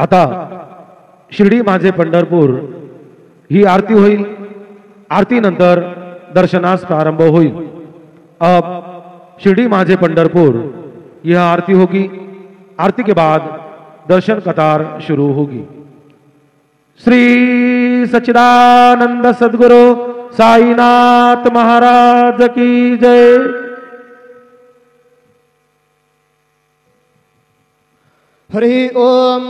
आता शिर्डी माझे पंढरपूर ही आरती होईल। आरती नंतर दर्शनास प्रारंभ होईल। अब शिर्डी माझे पंढरपुर यह आरती होगी। आरती के बाद दर्शन कतार शुरू होगी। श्री सच्चिदानंद सद्गुरु साईनाथ महाराज की जय। हरि ओम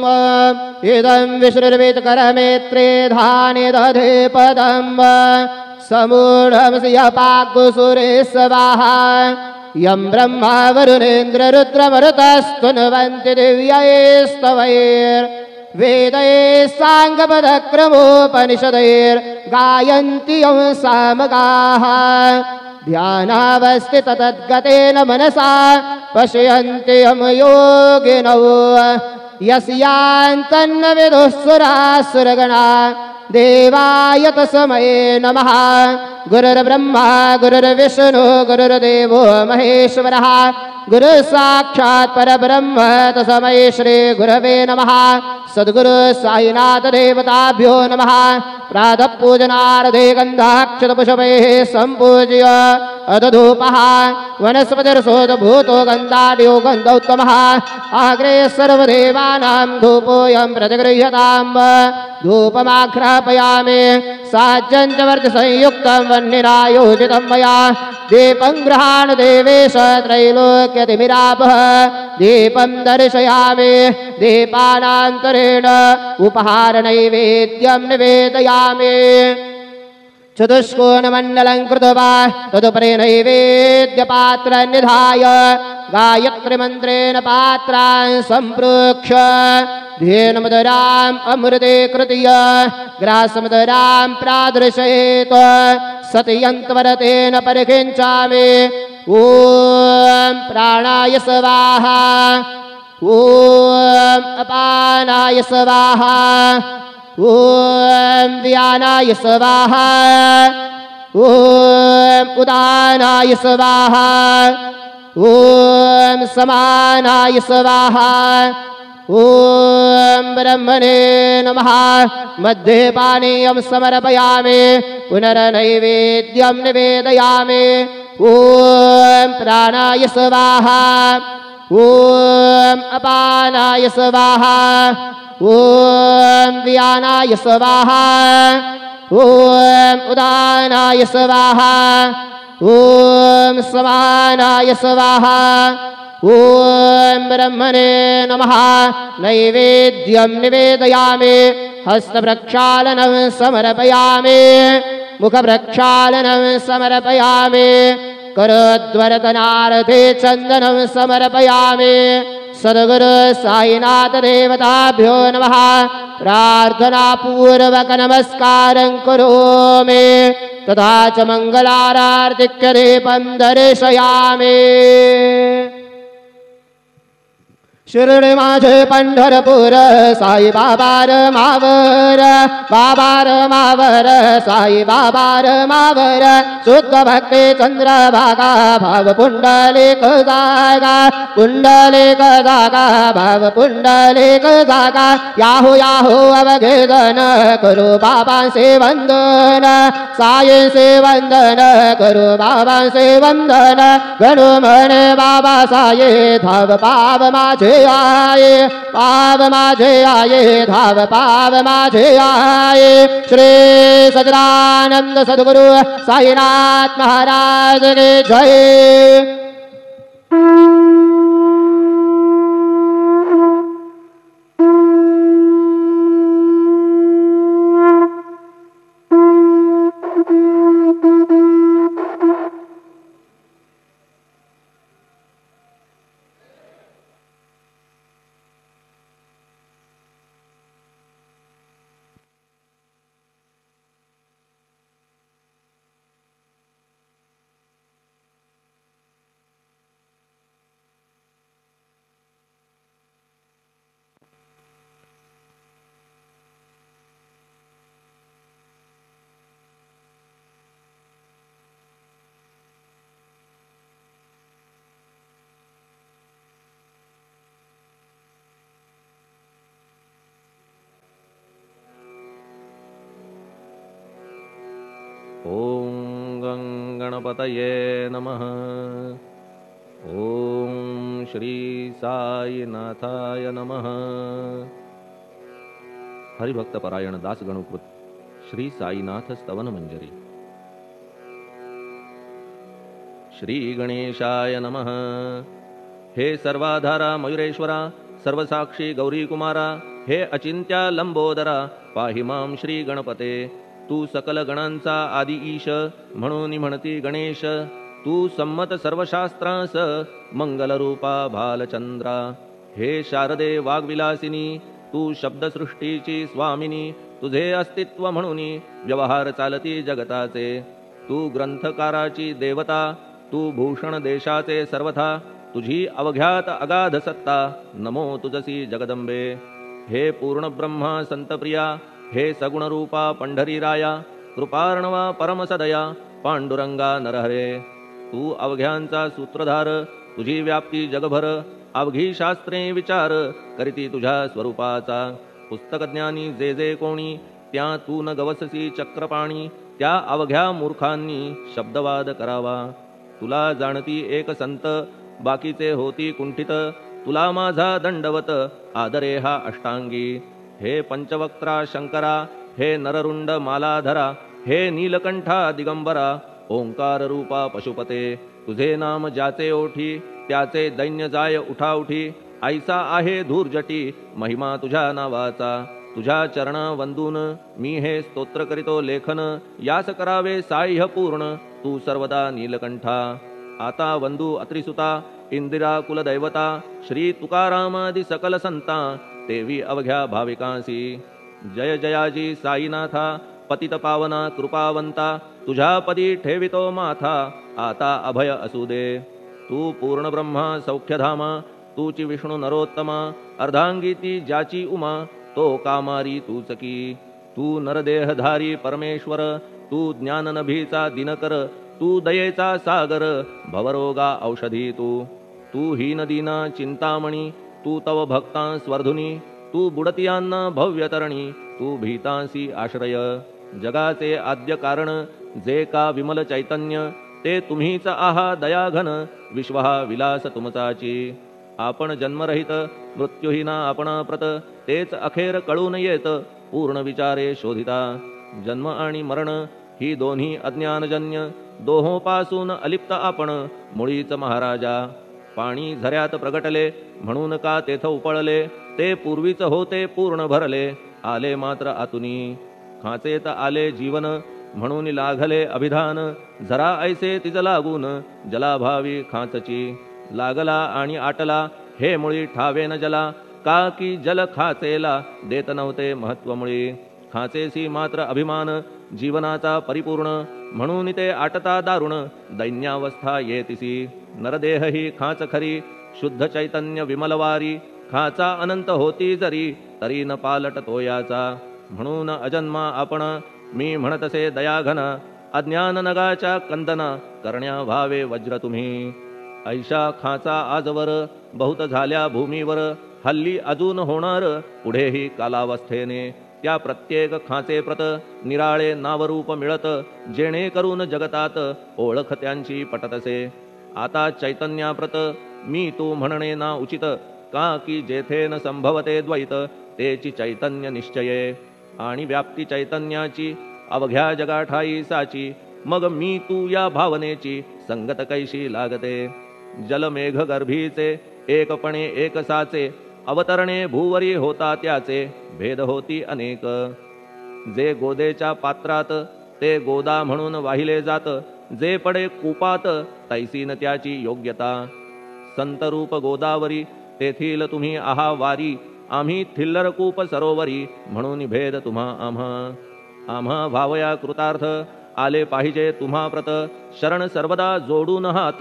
इदं विश्रुर्वेदकरमेत्रे धाने दधे पदं समूढमसियपाकुसुरे स्वाहा यं ब्रह्मा वरुणेन्द्र रुद्रमरुतस्तुन्वन्ति दिव्यैस्तवैर्वेदैः साङ्गपदक्रमोपनिषदैर्गायन्ति यं सामगाः ध्यानावस्थित तद्गतेन मनसा पश्यन्ति यं योगिनौ यस्यान्तन्न विदुःसुरासुरगणा देवाय तस्मै नमः। गुरुर्ब्रह्मा गुरुर्विष्णु गुरुर्देवो महेश्वरः गुरु साक्षात् परब्रह्म तस्मै श्री गुरवे नमः। सद्गुरु साईनाथ देवताभ्यो नमः। प्रातः पूजनार्थे गन्धाक्षतपुष्पैः सम्पूज्य अदधूपः वनस्पतिर्सोदभूतो गन्धाढ्यो गन्धोत्तमः अग्रे सर्वदेवानां धूपोऽयं प्रतिगृह्यताम्। धूपमाघ्रापयामि साज्यं च वर्चसंयुक्तं वह्निरायोजितं मया दीपं गृहाण देवेश त्रैलोक्यतिमिरापः दीपं दर्शयामि दीपानान्तरेण उपहारनैवेद्यं निवेदयामि। चतुष्कोणमण्डलं कृत्वा तदुपरि नैवेद्यपात्रं निधाय गायत्रीमन्त्रेण पात्रान् सम्प्रोक्ष्य धेनुमधुराम् अमृते कृत्य ग्रासमधुरां प्रादर्शयेत् सत्यन्त्वरतेन परिकिञ्चामि। ॐ प्राणाय स्वाहा ॐ अपानाय स्वाहा ॐ व्यानाय स्वाहा ॐ उदानाय स्वाहा ॐ समानाय स्वाहा ॐ ब्रह्मणे नमः। मध्ये पानीयं समर्पयामि पुनर्नैवेद्यं निवेदयामि। ॐ प्राणाय स्वाहा ॐ अपानाय स्वाहा ॐ व्यानाय स्वाहा ॐ उदानाय स्वाहा ॐ समानाय स्वाहा ॐ ब्रह्मणे नमः। नैवेद्यं निवेदयामि। हस्तप्रक्षालनं समर्पयामि मुखप्रक्षालनं समर्पयामि करोद्वरदनार्थे चन्दनं समर्पयामि। सद्गुरु साईनाथ देवताभ्यो नमः। प्रार्थनापूर्वक नमस्कारं करोमि तथा च मङ्गलारार्तिक्य दीपं दर्शयामि। शिर्डी माझे पंढरपूर साई बाबार मावर बाबार मावर साई बाबार मावर शुद्ध भक्ती चंद्रभागा भाव पुंडलिक जागा पुंडलिक जागा भाव पुंडलिक जागा याहू याहू अवघेदन करू बाबांचे वंदन साई से वंदन करू बाबांचे वंदन गणू म्हणे बाबा साई धाव पाव माझे आये पाव माझे आये धाव पाव माझे आये। श्री सच्चिदानंद सद्गुरु साईनाथ महाराज की जय। ओम गणपतये नमः। ओम श्री साईनाथाय नमः। हरिभक्त परायण दास गणकृत श्री साईनाथ स्तवन मंजरी। श्री गणेशाय नमः। हे सर्वाधारा मयुरेश्वरा, सर्वसाक्षी गौरी कुमारा, हे अचिंत्या लंबोदरा, पाहि मां श्री गणपते। तू सकल गणांचा आदि ईश, म्हणून म्हणती गणेश। तू संमत सर्वशास्त्रांस, मंगलरूपा भालचंद्रा। हे शारदे वाग्विलासिनी, तू शब्दसृष्टीची स्वामिनी। तुझे अस्तित्व म्हणून व्यवहार चालती जगताचे। तू ग्रंथकाराची देवता, तू भूषण देशाचे सर्वथा। तुझी अवघ्यात अगाध सत्ता, नमो तुझसी जगदंबे। हे पूर्ण ब्रह्मा संतप्रिया, हे सगुण रूपा पंढरीराया। कृपार्णवा परमसदया, पांडुरंगा नरहरे। तू अवघ्यांचा सूत्रधार, तुझी व्याप्ती जगभर। अवघी शास्त्रे विचार, करीती तुझ्या स्वरूपाचा। पुस्तकज्ञानी जे जे कोणी, त्या तू न गवससी चक्रपाणी। त्या अवघ्या मूर्खांनी शब्दवाद करावा। तुला जाणती एक संत, बाकीचे होती कुंठित। तुला माझा दंडवत, आदरे हा अष्टांगी। हे पंचवक्त्रा शंकरा, हे नररुंड मालाधरा। हे नीलकंठा दिगंबरा, ओंकार रूपा पशुपते। तुझे नाम ज्याचे ओठी, त्याचे दैन्य जाय उठाउठी। ऐसा आहे धूर्जटी, महिमा तुझ्या नावाचा। तुझ्या चरणा वंदून मी हे स्तोत्र करीतो लेखन। यास करावे साह्य पूर्ण, तू सर्वदा नीलकंठा। आता वंदू अत्रिसुता, इंदिरा कुलदैवता। श्री तुकारामादि सकल संता, तेवी अवघ्या भाविकांसी। जय जयाजी साईनाथा, पतित पावना कृपावंता। तुझ्या पदी ठेवितो माथा, आता अभय असू दे। तू पूर्ण ब्रह्मा सौख्यधामा, तूची विष्णू नरोत्तमा। अर्धांगी ती ज्याची उमा, तो कामारी तूच की। तू नरदेहधारी परमेश्वर, तू ज्ञाननभीचा दिनकर। तू दयेचा सागर, भवरोगा औषधी तू। तू हीनदीना चिंतामणी, तू तव भक्तां स्वर्धुनी। तू बुडतियांना भव्यतरणी, तू भीतांसी आश्रय। जगाचे आद्य कारण, जे का विमल चैतन्य। ते तुम्हीच आहा दयाघन, विश्व हा विलास तुमचाची। आपण जन्मरहित, मृत्युहीना आपणा प्रत। तेच अखेर कळून येत, पूर्ण विचारे शोधिता। जन्म आणि मरण ही दोन्ही अज्ञानजन्य। दोहोपासून अलिप्त आपण, मुळीच महाराजा। पाणी झऱ्यात प्रगटले, म्हणून का तेथ उपळले। ते पूर्वीच होते पूर्ण भरले, आले मात्र आतुनी। खाचेत आले जीवन, म्हणून लागले अभिधान। झरा ऐसे तिज लागून, जलाभावी खाचची। लागला आणि आटला, हे मुळी ठावेन जला। का की जल खाचेला, देत नव्हते महत्व मुळी। खाचेसी मात्र अभिमान, जीवनाचा परिपूर्ण। म्हणून ते आटता दारुण, दैन्यावस्था येतिसी। नरदेह ही खाच खरी, शुद्ध चैतन्य विमलवारी। खाचा अनंत होती जरी, तरी न पालट तोयाचा। म्हणून अजन्मा आपण, मी म्हणतसे दयाघन। अज्ञान नगाच्या कंदना, करण्या व्हावे वज्र तुम्ही। ऐशा खाचा आजवर, बहुत झाल्या भूमीवर। हल्ली अजून होणार, पुढेही कालावस्थेने। त्या प्रत्येक खाचे प्रत, निराळे नावरूप मिळत। जेणे करून जगतात, ओळख त्यांची पटतसे। आता चैतन्याप्रत, मी तू म्हणणे ना उचित। का की जेथे न संभवते द्वैत, तेची चैतन्य निश्चये। आणि व्याप्ती चैतन्याची, अवघ्या जगाठाई साची। मग मी तू या भावनेची, संगत कैशी लागते। जलमेघ गर्भीचे, एकपणे एक साचे। अवतरणे भूवरी होता त्याचे, भेद होती अनेक। जे गोदेच्या पात्रात, ते गोदा म्हणून वाहिले जात। जे पडे कूपात, तैसीन त्याची योग्यता। संतरूप गोदावरी, तेथील तुम्ही आहा वारी। आम्ही थिल्लर कूप सरोवरी, म्हणून भेद तुम्हा आम्हा। आम्हा भावया कृतार्थ, आले पाहिजे तुम्हा प्रत। शरण सर्वदा जोडून हात,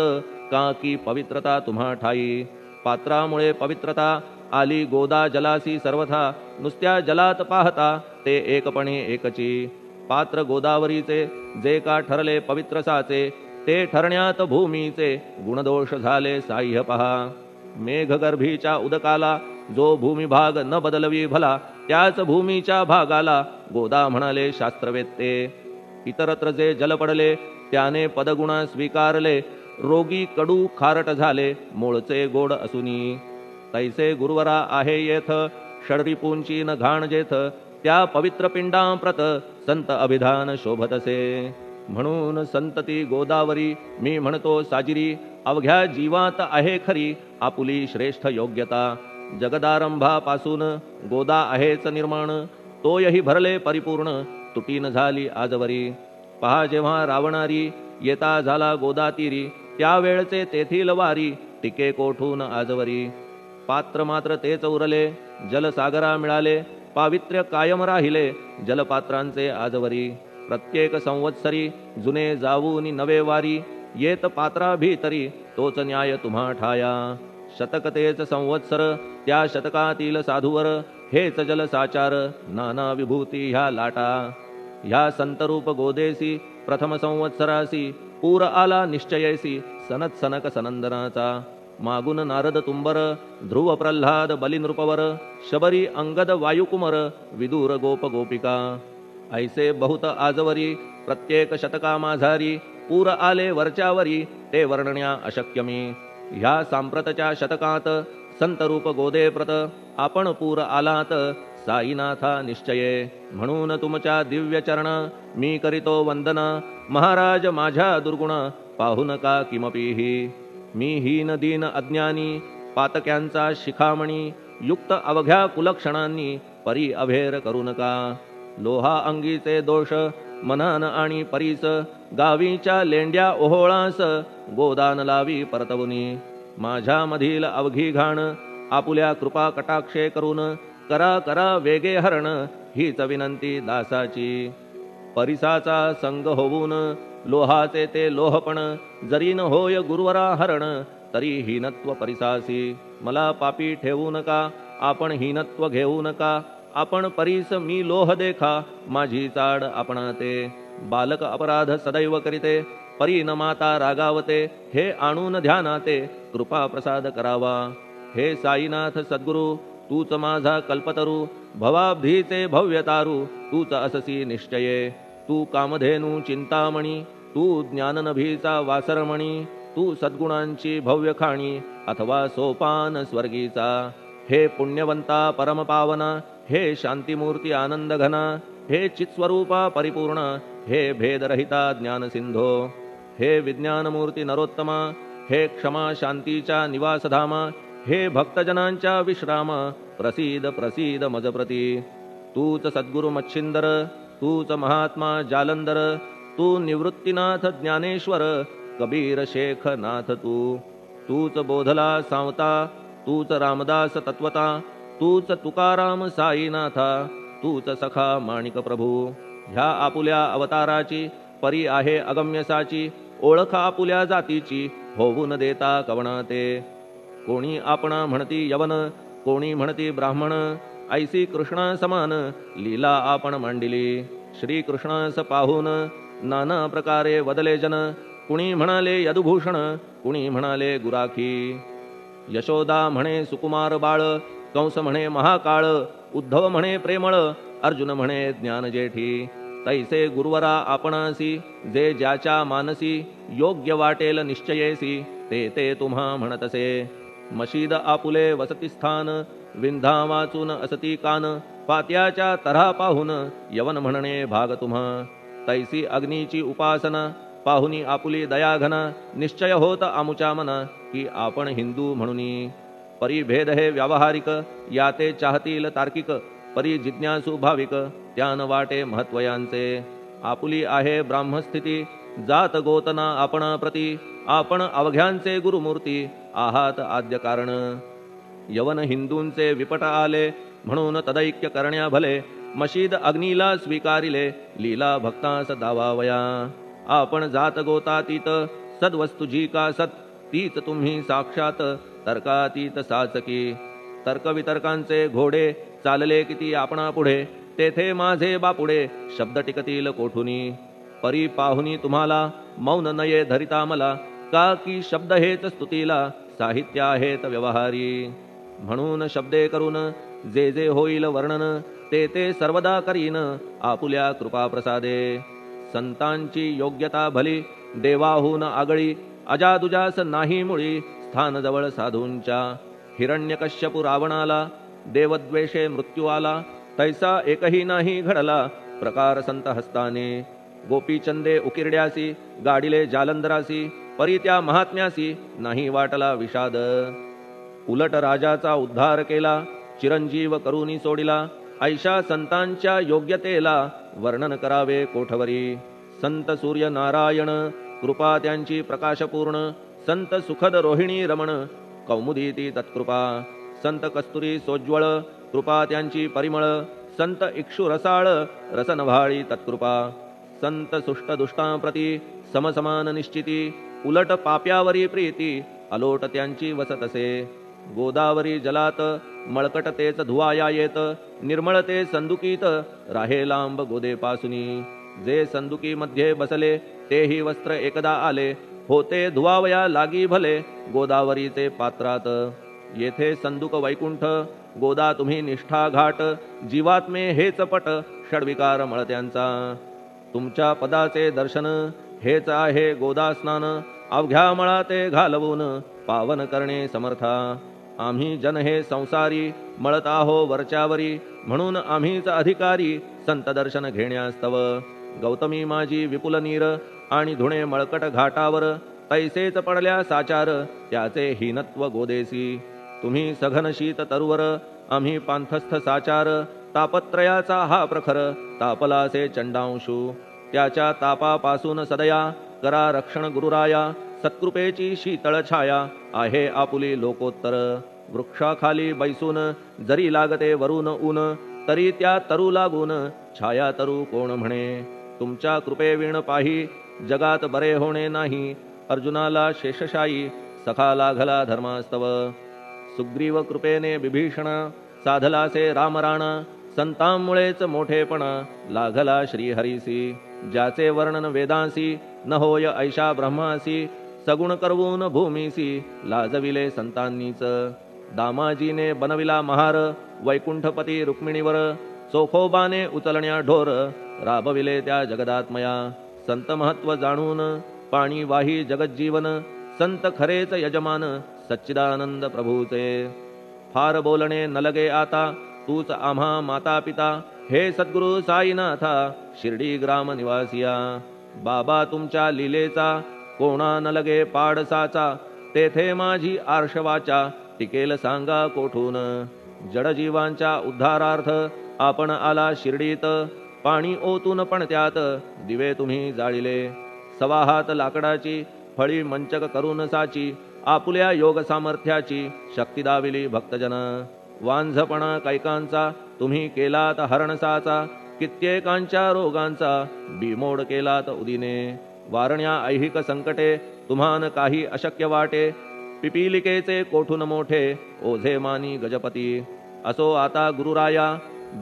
का की पवित्रता तुम्हा ठाई। पात्रामुळे पवित्रता, आली गोदा जलासी सर्वथा। नुसत्या जलात पाहता, ते एकपणे एकची। पात्र गोदावरीचे, जे का ठरले पवित्र साचे। ते ठरण्यात भूमीचे, गुणदोष झाले साह्य पहा। मेघगर्भीच्या उदकाला, जो भूमिभाग न बदलवी भला। त्याच भूमीच्या भागाला, गोदा म्हणाले शास्त्रवेत्ते। इतरत्र जे जल पडले त्याने पदगुण स्वीकारले, रोगी कडू खारट झाले मूळचे गोड असुनी. तैसे गुरुवरा आहे येथ, षडरिपूंची न घाण जेथ, त्या पवित्र पिंडांप्रत संत अभिधान शोभतसे. म्हणून संतती गोदावरी मी म्हणतो साजिरी, अवघ्या जीवात आहे खरी आपुली श्रेष्ठ योग्यता. जगदारंभापासून गोदा आहेच निर्माण, तोयही भरले परिपूर्ण तुटीन झाली आजवरी. पहा जेव्हा रावणारी येता झाला गोदातीरी, त्यावेळचे तेथील वारी टिके कोठून आजवरी. पात्र मात्र तेच उरले जलसागरा मिळाले, पावित्र्य कायम राहिले जलपात्रांचे आजवरी. प्रत्येक संवत्सरी जुने जाऊन नवे वारी, येत पात्रा भीतरी तोच न्याय तुम्हा ठाया. शतक तेच संवत्सर त्या शतकातील साधूवर, हेच जल साचार नाना विभूती ह्या लाटा. ह्या संतरूप गोदेसी प्रथम संवत्सरासी, पूर आला निश्चयेसी सनत सनक सनंदनाचा. मागून नारद तुंबर, ध्रुव प्रल्हाद बलिनृपवर, शबरी अंगद वायुकुमर, विदूर गोप गोपिका. ऐसे बहुत आजवरी प्रत्येक शतका माझारी, पूर आले वरच्यावरी ते वर्णण्या अशक्य मी. ह्या सांप्रतच्या शतकात संतरूप गोदे प्रत, आपण पूर आलात साईनाथा निश्चये. म्हणून तुमच्या दिव्य चरण मी करीतो वंदना, महाराज माझ्या दुर्गुण पाहू नका किमपीही. मी हीन दीन अज्ञानी पातक्यांचा शिखामणी, युक्त अवघ्या कुलक्षणांनी परी अभेर करू नका. लोहा अंगीचे दोष मनान आणि परीस, गावीच्या लेंड्या ओहोळास गोदान लावी परतवुनी. माझ्या मधील अवघी घाण आपुल्या कृपा कटाक्षे करून, करा करा वेगे हरण हीच विनंती दासाची. परिसाचा संग होऊन लोहाचे ते लोहपण, जरी न होय गुरुवरा हरण तरी हीनत्व परिसासी. मला पापी ठेवू नका आपण हीनत्व घेऊ नका, आपण परीस मी लोह देखा माझी चाड आपणाते. बालक अपराध सदैव करीते परी न माता रागावते, हे आणून ध्यानाते कृपा प्रसाद करावा. हे साईनाथ सद्गुरु तूच माझा कल्पतरू, भवाब्धीचे भव्य तारू तूच अससी निश्चये. तू कामधेनू चिंतामणी, तू ज्ञाननभीचा वासरमणी, तू सद्गुणांची भव्य खाणी अथवा सोपान स्वर्गीचा. हे पुण्यवंता परमपावना, हे शांतीमूर्ती आनंदघना, हे चित्स्वरूपा परिपूर्ण, हे भेदरहिता ज्ञानसिंधो. हे विज्ञानमूर्ती नरोत्तमा, हे क्षमा शांतीच्या निवासधामा, हे भक्तजनांच्या विश्राम प्रसीद प्रसीद मजप्रती. तूच सद्गुरु मच्छिंदर, तूच महात्मा जालंधर, तू निवृत्तीनाथ ज्ञानेश्वर, कबीर शेख नाथ तूच बोधला सांवता, तूच रामदास तत्वता, तूच तुकाराम साईनाथा, तूच सखा माणिक प्रभू. ह्या आपुल्या अवताराची परी आहे अगम्यसाची, ओळख आपुल्या जातीची होऊ न देता कवणाते. कोणी आपणा म्हणती यवन, कोणी म्हणती ब्राह्मण, ऐसी कृष्णा समान लीला आपण मांडिली. श्री कृष्णास पाहून नाना प्रकारे वदले जन, कुणी म्हणाले यदुभूषण, कुणी म्हणाले गुराखी. यशोदा म्हणे सुकुमार बाळ, कंस म्हणे महाकाळ, उद्धव म्हणे प्रेमळ, अर्जुन म्हणे ज्ञानजेठी. तैसे गुरुवरा आपणासी, जे ज्याच्या मानसी योग्य वाटेल निश्चयेसी, ते ते तुम्हा म्हणतसे. मशीद आपुले वसतिस्थान, विंधा वाचून असती कान, पात्याच्या तऱ्हा पाहून यवन म्हणणे भाग तुम्हा. तैसी अग्नीची उपासना पाहुनी आपुली दयाघना, निश्चय होत आमुच्या मना की आपण हिंदू म्हणूनी. परी भेद हे व्यावहारिक, याते चाहतील तार्किक, परी जिज्ञासू भाविक, त्यान वाटे महत्वयांचे. आपुली आहे ब्राह्मस्थिती, जात गोतना आपणा प्रती, आपण अवघ्यांचे गुरुमूर्ती आहात आद्य कारण. यवन हिंदूंचे विपट आले, म्हणून तदैक्य करण्या भले, मशीद अग्नीला स्वीकारिले, लीला भक्तास दावावया. आपण जात गोतातीत, सद्वस्तु जी का सत, तीच तुम्ही साक्षात तर्कातीत साचकी. तर्कवितर्कांचे घोडे चालले किती आपणा पुढे, तेथे माझे बापुडे शब्द टिकतील कोठुनी. परी पाहुनी तुम्हाला मौन नये धरिता मला, का की शब्द हेच स्तुतीला साहित्य आहेत व्यवहारी. म्हणून शब्दे करून जे जे होईल वर्णन, ते ते सर्वदा करीन आपुल्या कृपा प्रसादे. संतांची योग्यता भली देवाहून आगळी अजादुजास नाही मुळी स्थान जवळ साधूंच्या हिरण्यकश्यपू रावणाला देवद्वेषे मृत्यू आला तैसा एकही नाही घडला प्रकार संत हस्ताने गोपीचंदे उकिरड्यासी गाडिले जालंधरासी परी त्या महात्म्यासी नाही वाटला विषाद उलट राजाचा उद्धार केला चिरंजीव करुनी सोडिला ऐशा संतांच्या योग्यतेला वर्णन करावे कोठवरी संत सूर्य नारायण कृपा त्यांची प्रकाशपूर्ण संत सुखद रोहिणी रमण कौमुदी ती तत्कृपा संत कस्तुरी सोज्वळ कृपा त्यांची परिमळ संत इक्षु रसाळ रसनभाळी तत्कृपा संत सुष्ट दुष्टांप्रती समसमान निश्चिती उलट पाप्यावरी प्रीती अलोट त्यांची वसतसे गोदावरी जलात मळकट तेच धुवाया येत निर्मळ ते संदुकीत राहे लांब गोदेपासुनी जे संदुकी मध्ये बसले तेही वस्त्र एकदा आले होते धुवावया लागी भले गोदावरीचे पात्रात येथे संदुक वैकुंठ गोदा तुम्ही निष्ठा घाट जीवात्मे हेच पट षडविकार मळत्यांचा तुमच्या पदाचे दर्शन हेच आहे गोदा स्नान अवघ्या मळा ते घालवून पावन करणे समर्था आम्ही जन हे संसारी मळत आहो वरच्यावरी म्हणून आम्हीच अधिकारी संत दर्शन घेण्यास्तव गौतमी माझी विपुल नीर आणि धुणे मळकट घाटावर तैसेच पडल्या साचार त्याचे हीनत्व गोदेसी तुम्ही सघन शीत तरुवर आम्ही पांथस्थ साचार तापत्रयाचा हा प्रखर तापलासे चंडांशू त्याच्या तापापासून सदया करा रक्षण गुरुराया सत्कृपेची शीतळ छाया आहे आपुली लोकोत्तर वृक्षाखाली बैसून जरी लागते वरून ऊन तरी त्या तरू लागून छाया तरू कोण म्हणे तुमच्या कृपेविण पाही जगात बरे होणे नाही अर्जुनाला शेषशायी सखा लागला धर्मास्तव सुग्रीव कृपेने विभीषण साधलासे रामराणा संतांमुळेच मोठेपणा लागला श्रीहरीसी ज्याचे वर्णन वेदांसी न होय ऐशा ब्रह्मासी सगुण करवून भूमीसी लाजविले संतांनीच दामाजीने बनविला महार वैकुंठपती रुक्मिणीवर चोखोबाने उचलण्या ढोर राबविले त्या जगदात्मया संत महत्व जाणून पाणी वाही जगज्जीवन संत खरेच यजमान सच्चिदानंद प्रभूचे फार बोलणे न लगे आता तूच आम्हा माता पिता हे सद्गुरु साईनाथा शिर्डी ग्राम निवासिया बाबा तुमच्या लीलेचा कोणा न लगे पाडसाचा तेथे माझी आर्षवाचा टिकेल सांगा कोठून जडजीवांच्या उद्धारार्थ आपण आला शिर्डीत पाणी ओतून पण त्यात दिवे तुम्ही जाळिले सवा हात लाकडाची फळी मंचक करून साची आपुल्या योग सामर्थ्याची शक्ती दाविली भक्तजन वांझपणा कैकांचा तुम्ही केलात हरणसाचा कित्येकांच्या रोगांचा बिमोड केलात उदिने वारण्या ऐहिक संकटे तुम्हान काही अशक्य वाटे पिपीलिकेचे कोठून मोठे ओझे मानी गजपती असो आता गुरुराया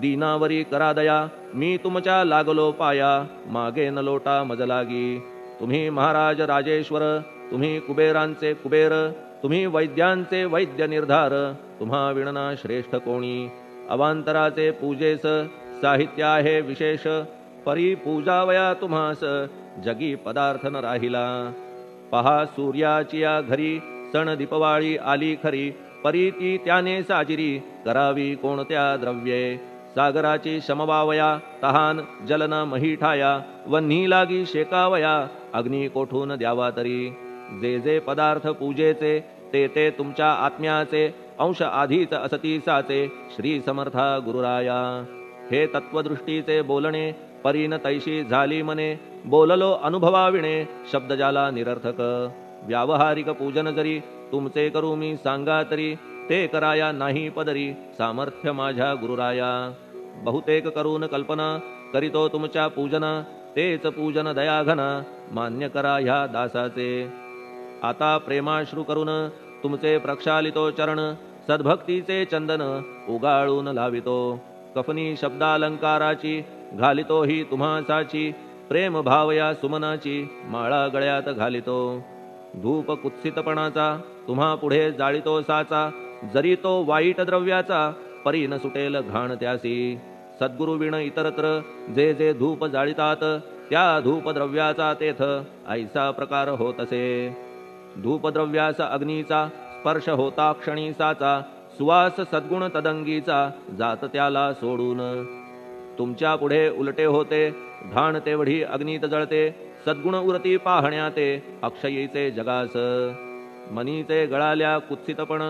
दीनावरी करा दया मी तुमच्या लागलो पाया मागे न लोटा मजलागी तुम्ही महाराज राजेश्वर तुम्ही कुबेरांचे कुबेर तुम्ही वैद्यांचे वैद्य निर्धार तुम्हा विणना श्रेष्ठ कोणी अवांतराचे पूजेस साहित्य आहे विशेष परी पूजावया तुम्हास जगी पदार्थ न राहिला पहा सूर्याची या घरी सण दीपवाळी आली खरी परी ती त्याने साजिरी करावी कोणत्या द्रव्ये सागराची शमवावया तहान जलन महीठाया वन्ही लागी शेकावया अग्नी कोठून द्यावा तरी जे जे पदार्थ पूजेचे ते ते तुमच्या आत्म्याचे अंश आधीच असतीसाचे श्री समर्था गुरुराया हे तत्वदृष्टीचे बोलणे परीन तैशी झाली मने बोललो अनुभवाविणे शब्द जाला निरर्थक व्यावहारिक पूजन जरी तुमचे करू मी सांगा तरी ते कराया नाही पदरी सामर्थ्य माझ्या गुरुराया बहुतेक करून कल्पना करीतो तुमच्या पूजना तेच पूजन दयाघना मान्य करा ह्या दासाचे आता प्रेमाश्रू करून तुमचे प्रक्षालितो चरण सद्भक्तीचे चंदन उगाळून लावितो कफनी शब्दालंकाराची घालितो ही तुम्हासाची प्रेम भावया सुमनाची माळा गळ्यात घालितो धूप कुत्सितपणाचा तुम्हा पुढे जाळितो साचा जरी तो वाईट द्रव्याचा परी न सुटेल घाण त्यासी सद्गुरु विण इतरत्र जे जे धूप जाळितात त्या धूपद्रव्याचा तेथ ऐसा प्रकार होतसे. धूपद्रव्यास अग्नीचा स्पर्श होता क्षणी साचा, सुवास सद्गुण तदंगीचा जात त्याला सोडून. तुमच्या पुढे उलटे होते घाण तेवढी अग्नीत जळते, सद्गुण उरती पाहण्या ते अक्षयीचे जगास. मनीचे गळाल्या कुत्सितपण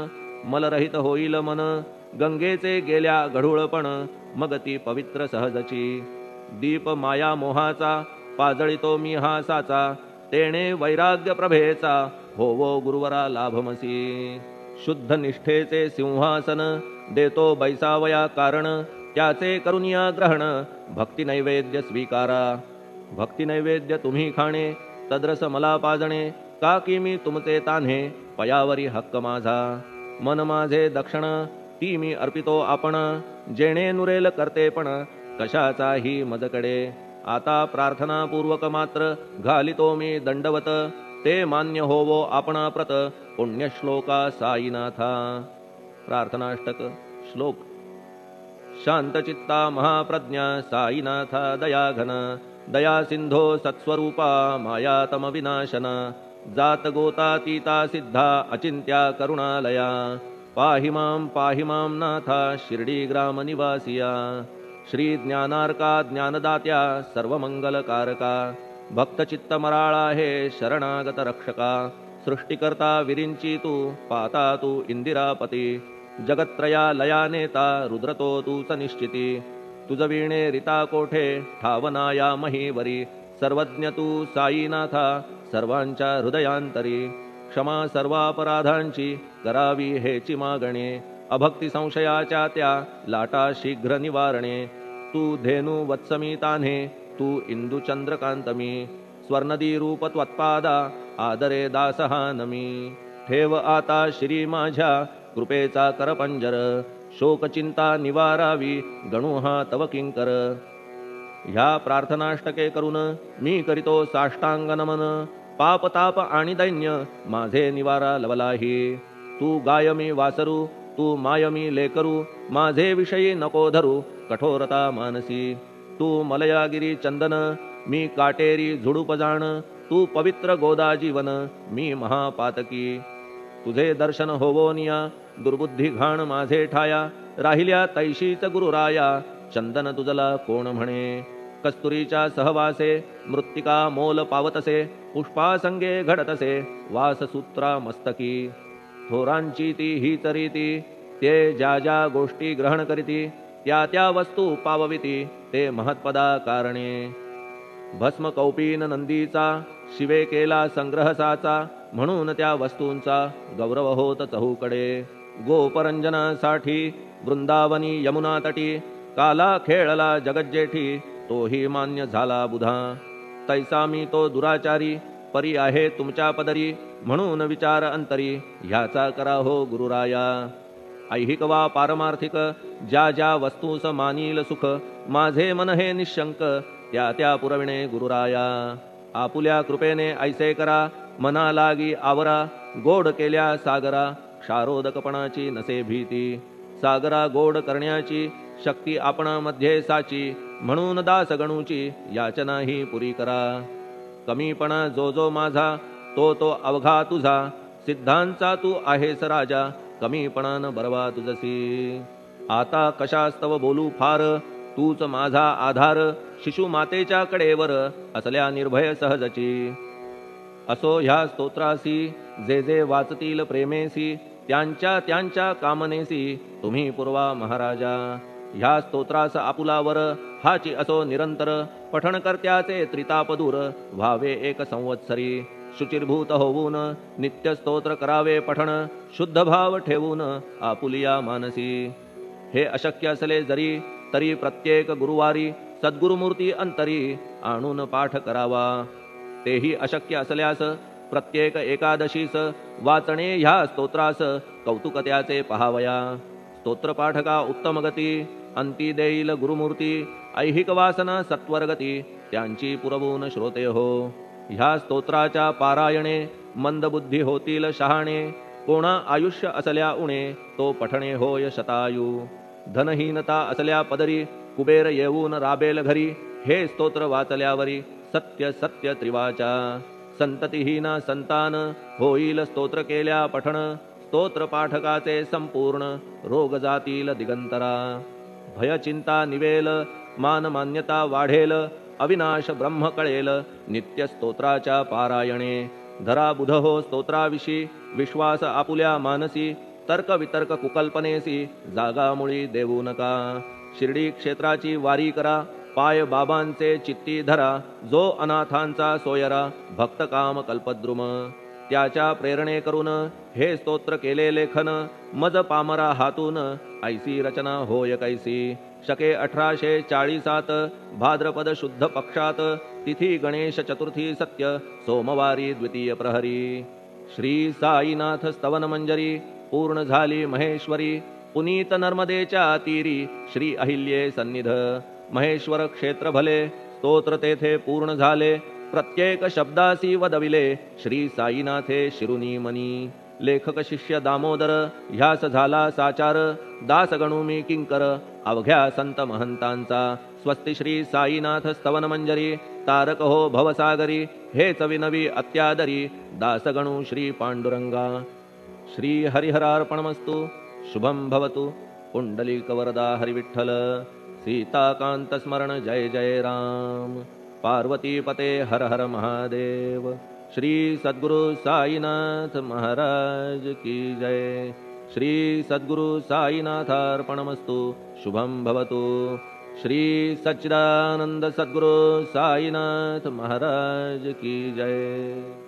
मलरहित होईल मन, गंगेचे गेल्या गढूळपण मग ती पवित्र सहजची. दीप माया मोहाचा पाजळितो मी हा साचा, तेणे वैराग्य प्रभेचा होवो गुरुवरा लाभमसी. शुद्ध निष्ठेचे सिंहासन देतो बैसावया कारण, त्याचे करुनिया ग्रहण भक्ती नैवेद्य स्वीकारा. भक्ती नैवेद्य तुम्ही खाणे तद्रस मला पाजणे, का की मी तुमचे तान्हे पयावरी हक्क माझा. मन माझे दक्षिण ती मी अर्पितो आपण, जेणे नुरेल करते पण कशाचाही मजकडे. आता प्रार्थनापूर्वक मात्र घालितो मी दंडवत, ते मान्य होवो आपण प्रत पुण्यश्लोका साईनाथा. प्रार्थनाष्टक श्लोक. शांतचित्ता महाप्रज्ञा साईनाथा दयाघन, दया सिंधो सत्स्वरूपा मायातम विनाशन. जात गोतातीता सिद्धा अचिंत्या करुणालया, पाहि मां नाथा शिर्डी ग्राम निवासिया. श्री ज्ञानार्का ज्ञानदात्या सर्वमंगलकारका, भक्तचित्त मराळा हे शरणागत रक्षका. सृष्टिकर्ता विरिंची तू पाता तू इंदिरापती, जगत्त्रया लया नेता रुद्रतो तू सनिश्चिती. तुझ वीणे रिता कोठे ठावनाया महीवरी, सर्वज्ञ तू साईनाथा सर्वांच्या हृदयांतरी. क्षमा सर्वापराधांची करावी हेची मागणे, अभक्ती संशयाच्या त्या लाटा शीघ्र निवारणे. तू धेनू वत्समी तान्हे तू इंदू चंद्रकांतमी, स्वर्णदी रूप त्वत्पादा आदरे दासहा नमी. ठेव आता श्री माझ्या कृपेचा करपंजर, शोकचिंता निवारावी गणू हा तव किंकर. ह्या प्रार्थनाष्टके करून मी करीतो साष्टांग नमन, पाप ताप आणि दैन्य माझे निवारा लवलाही. तू गाय मी वासरू तू माय मी लेकरू, माझे विषयी नको धरू कठोरता मानसी. तू मलयागिरी चंदन मी काटेरी झुडूप जाण, तू पवित्र गोदा जीवन मी महापातकी. तुझे दर्शन होवोनिया दुर्बुद्धी घाण माझे ठाया, राहिल्या तैशीच गुरुराया चंदन तुझला कोण म्हणे. कस्तुरीच्या सहवासे मृत्तिका मोल पावतसे, पुष्पासंगे घडतसे वाससूत्रा मस्तकी. थोरांची ती हीच रीती, ते ज्या ज्या गोष्टी ग्रहण करीती, त्या त्या वस्तू पावविती ते महत्पदा कारणे. भस्म कौपीन नंदीचा शिवे केला संग्रह साचा, म्हणून त्या वस्तूंचा गौरव होत चहूकडे. गोपरंजनासाठी वृंदावनी यमुना तटी, काला खेळला जगज्जेठी तोही मान्य झाला बुधा. तैसा मी तो दुराचारी परी आहे तुमच्या पदरी, म्हणून विचार अंतरी ह्याचा करा हो गुरुराया. ऐहिक वा पारमार्थिक ज्या ज्या वस्तूस मानील सुख, माझे मन हे निशंक त्या त्या पुरविणे गुरुराया. आपुल्या कृपेने ऐसे करा मना लागी आवरा, गोड केल्या सागरा क्षारोदकपणाची नसे भीती. सागरा गोड करण्याची शक्ती आपण मध्ये साची, म्हणून दास गणूची याचना ही पुरी करा. कमीपणा जो जो माझा तो तो अवघा तुझा, सिद्धांचा तू आहेस राजा कमीपणान बरवा तुझसी. आता कशास्तव बोलू फार तूच माझा आधार, शिशु मातेच्या कडेवर असल्या निर्भय सहजची. असो ह्या स्तोत्रासी जे जे वाचतील प्रेमेसी, त्यांच्या त्यांच्या कामनेसी तुम्ही पुरवा महाराजा. ह्या स्तोत्रास आपुलावर हाची असो निरंतर, पठण करत्याचे त्रितापदूर व्हावे एक संवत्सरी. शुचिर्भूत होऊन नित्य स्तोत्र करावे पठण, शुद्ध भाव ठेवून आपुलिया मानसी. हे अशक्य असले जरी तरी प्रत्येक गुरुवारी सद्गुरुमूर्ती अंतरी आणून पाठ करावा. तेही अशक्य असल्यास प्रत्येक एकादशीस वाचणे ह्या स्तोत्रास कौतुक त्याचे पहावया. स्तोत्रपाठका उत्तम गती अंती देईल गुरुमूर्ती, ऐहिक वासना सत्वरगती त्यांची पुरवून श्रोते हो. ह्या स्तोत्राच्या पारायणे मंदबुद्धी होतील शहाणे, कोणा आयुष्य असल्या उणे तो पठणे होय शतायू. धनहीनता असल्या पदरी कुबेर येऊन राबेल घरी, हे स्तोत्र वाचल्यावरी सत्य सत्य त्रिवाचा संततिहीना संतान होईल स्तोत्र केल्या पठण स्तोत्र पाठकाचे संपूर्ण रोग जातील दिगंतरा भय चिंता निवेल मान मान्यता वाढेल अविनाश ब्रह्म कळेल नित्य स्तोत्राच्या पारायणे धरा बुध हो स्तोत्राविषयी विश्वास आपुल्या मानसी तर्क वितर्क कुकल्पनेसी जागा मुळी देऊ नका शिर्डी क्षेत्राची वारी करा पाय बाबांचे चित्ती धरा जो अनाथांचा सोयरा भक्त काम कल्पद्रुम त्याच्या प्रेरणे करून हे स्तोत्र केले लेखन मज पामरा हातून ऐसी रचना होय कैसी शके 1840 भाद्रपद शुद्ध पक्षात तिथी गणेश चतुर्थी सत्य सोमवारी द्वितीय प्रहरी श्री साईनाथ स्तवन मंजरी पूर्ण झाली महेश्वरी पुनीत नर्मदेच्या तीरी श्री अहिल्ये सन्निध महेश्वर क्षेत्र भले स्तोत्र तेथे पूर्ण झाले प्रत्येक शब्दासी वदविले श्री साईनाथे शिरुनी मनी लेखक शिष्य दामोदर ह्यास झाला साचार दास गणू मी किंकर अवघ्या संत महंतांचा स्वस्ति श्री साईनाथ स्तवन मंजरी तारक हो भवसागरी हेच विनवी अत्यादरी दासगणू श्री पांडुरंगा श्री हरिहरार्पणमस्तु शुभम भवतु पुंडलिक वरदा हरिविठ्ठल सीताकांत स्मरण जय जय राम पार्वती पते हर हर महादेव श्री सद्गुरु साईनाथ महाराज की जय श्री सद्गुरु साईनाथार्पणमस्तु शुभम भवतु श्री सच्चिदानंद सद्गुरु साईनाथ महाराज की जय।